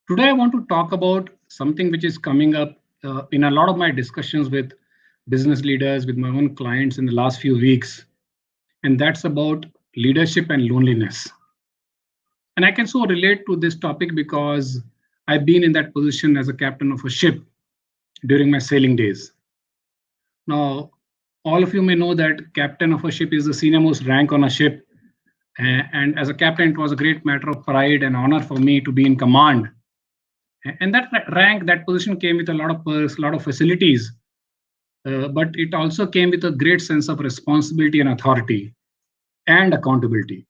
Today, I want to talk about something which is coming up in a lot of my discussions with business leaders, with my own clients in the last few weeks, and that's about leadership and loneliness. And I can so relate to this topic because I've been in that position as a captain of a ship during my sailing days. Now, all of you may know that captain of a ship is the senior most rank on a ship. And as a captain, it was a great matter of pride and honor for me to be in command. And that rank, that position came with a lot of perks, a lot of facilities, but it also came with a great sense of responsibility and authority and accountability.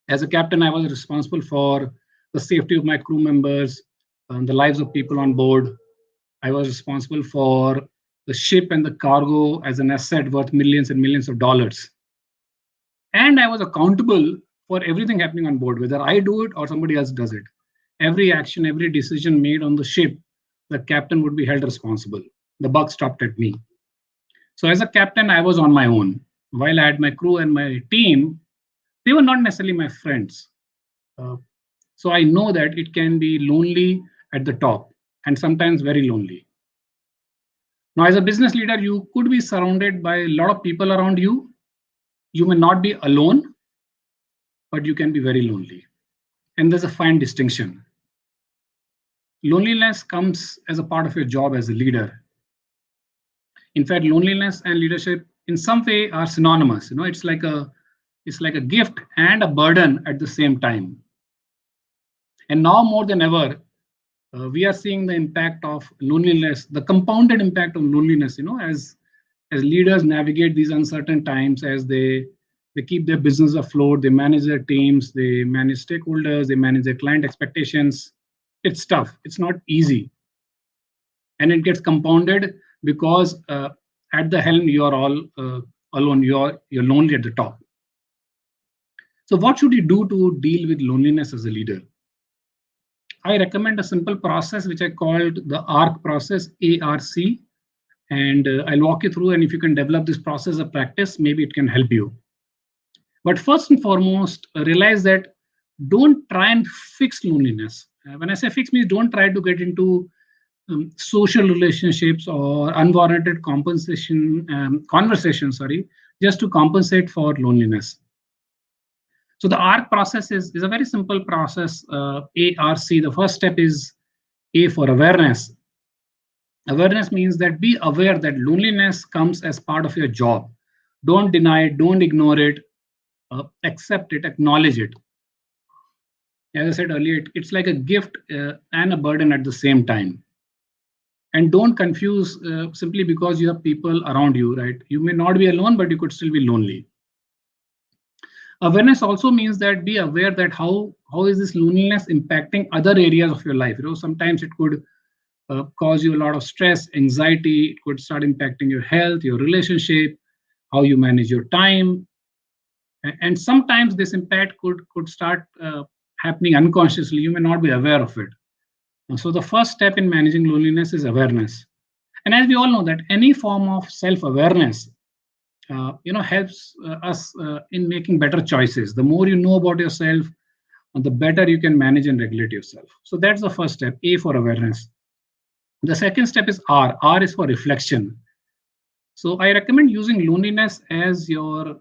As a captain, I was responsible for the safety of my crew members, the lives of people on board. I was responsible for the ship and the cargo as an asset worth millions and millions of dollars. And I was accountable for everything happening on board, whether I do it or somebody else does it. Every action, every decision made on the ship, the captain would be held responsible. The buck stopped at me. So, as a captain, I was on my own. While I had my crew and my team, they were not necessarily my friends. Uh, so, I know that it can be lonely at the top and sometimes very lonely. Now, as a business leader, you could be surrounded by a lot of people around you. You may not be alone, but you can be very lonely. And there's a fine distinction. Loneliness comes as a part of your job as a leader. In fact, loneliness and leadership in some way are synonymous. It's like a gift and a burden at the same time. And now more than ever, we are seeing the impact of loneliness, the compounded impact of loneliness, as leaders navigate these uncertain times, as they keep their business afloat, they manage their teams, they manage stakeholders, they manage their client expectations. It's tough. It's not easy, and it gets compounded because at the helm you are all alone. You're lonely at the top. So, what should you do to deal with loneliness as a leader? I recommend a simple process which I called the ARC process, ARC, and I'll walk you through. And if you can develop this process of practice, maybe it can help you. But first and foremost, realize that don't try and fix loneliness. When I say fix, means don't try to get into social relationships or unwarranted compensation conversation. Sorry, just to compensate for loneliness. So the ARC process is a very simple process. ARC. The first step is A for awareness. Awareness means that be aware that loneliness comes as part of your job. Don't deny it. Don't ignore it. Accept it. Acknowledge it. As I said earlier, it's like a gift and a burden at the same time. And don't confuse simply because you have people around you, right? You may not be alone, but you could still be lonely. Awareness also means that be aware that how is this loneliness impacting other areas of your life. Sometimes it could cause you a lot of stress, anxiety. It could start impacting your health, your relationship, how you manage your time. And sometimes this impact could start happening unconsciously. You may not be aware of it. So the first step in managing loneliness is awareness. And as we all know that any form of self-awareness, helps us in making better choices. The more you know about yourself, the better you can manage and regulate yourself. So that's the first step, A for awareness. The second step is R. R is for reflection. So I recommend using loneliness as your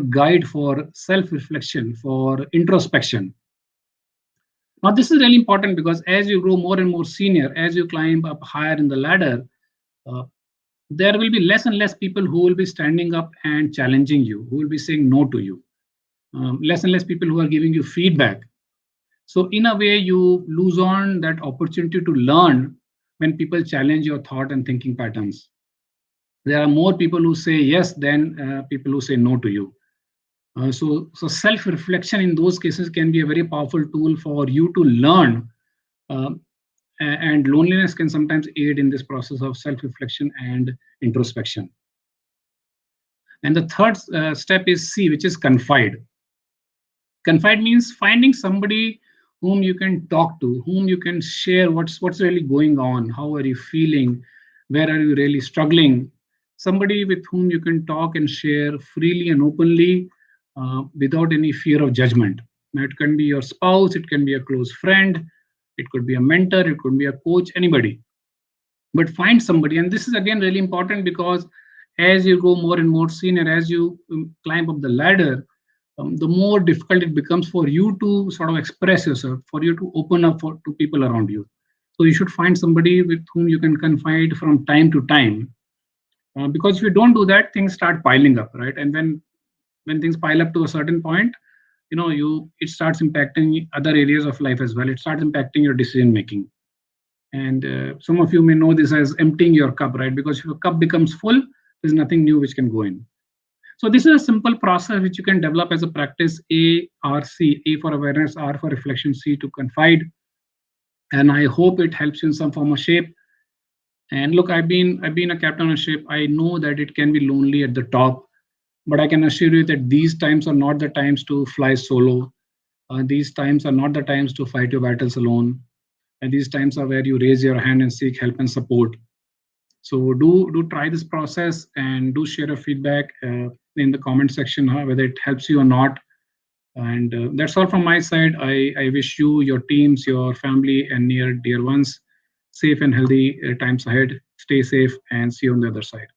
guide for self-reflection, for introspection. Now, this is really important because as you grow more and more senior, as you climb up higher in the ladder, uh, there will be less and less people who will be standing up and challenging you, who will be saying no to you. Less and less people who are giving you feedback. So, in a way, you lose on that opportunity to learn when people challenge your thought and thinking patterns. There are more people who say yes than people who say no to you. So self-reflection in those cases can be a very powerful tool for you to learn, um, and loneliness can sometimes aid in this process of self-reflection and introspection. And the third step is C, which is confide. Confide means finding somebody whom you can talk to, whom you can share what's really going on, how are you feeling, where are you really struggling. Somebody with whom you can talk and share freely and openly without any fear of judgment. Now, it can be your spouse, it can be a close friend, it could be a mentor, it could be a coach, anybody. But find somebody, and this is again really important, because as you go more and more senior, as you climb up the ladder, the more difficult it becomes for you to sort of express yourself, for you to open up to people around you. So you should find somebody with whom you can confide from time to time, because if you don't do that, things start piling up, right? And when things pile up to a certain point, you it starts impacting other areas of life as well. It starts impacting your decision making. And some of you may know this as emptying your cup, right? Because if your cup becomes full, there's nothing new which can go in. So this is a simple process which you can develop as a practice: A, R, C. A for awareness, R for reflection, C to confide. And I hope it helps you in some form or shape. And look, I've been a captain on a ship. I know that it can be lonely at the top, but I can assure you that these times are not the times to fly solo. These times are not the times to fight your battles alone. And these times are where you raise your hand and seek help and support. So do try this process, and do share your feedback in the comment section, whether it helps you or not. And that's all from my side. I wish you, your teams, your family, and near dear ones safe and healthy times ahead. Stay safe and see you on the other side.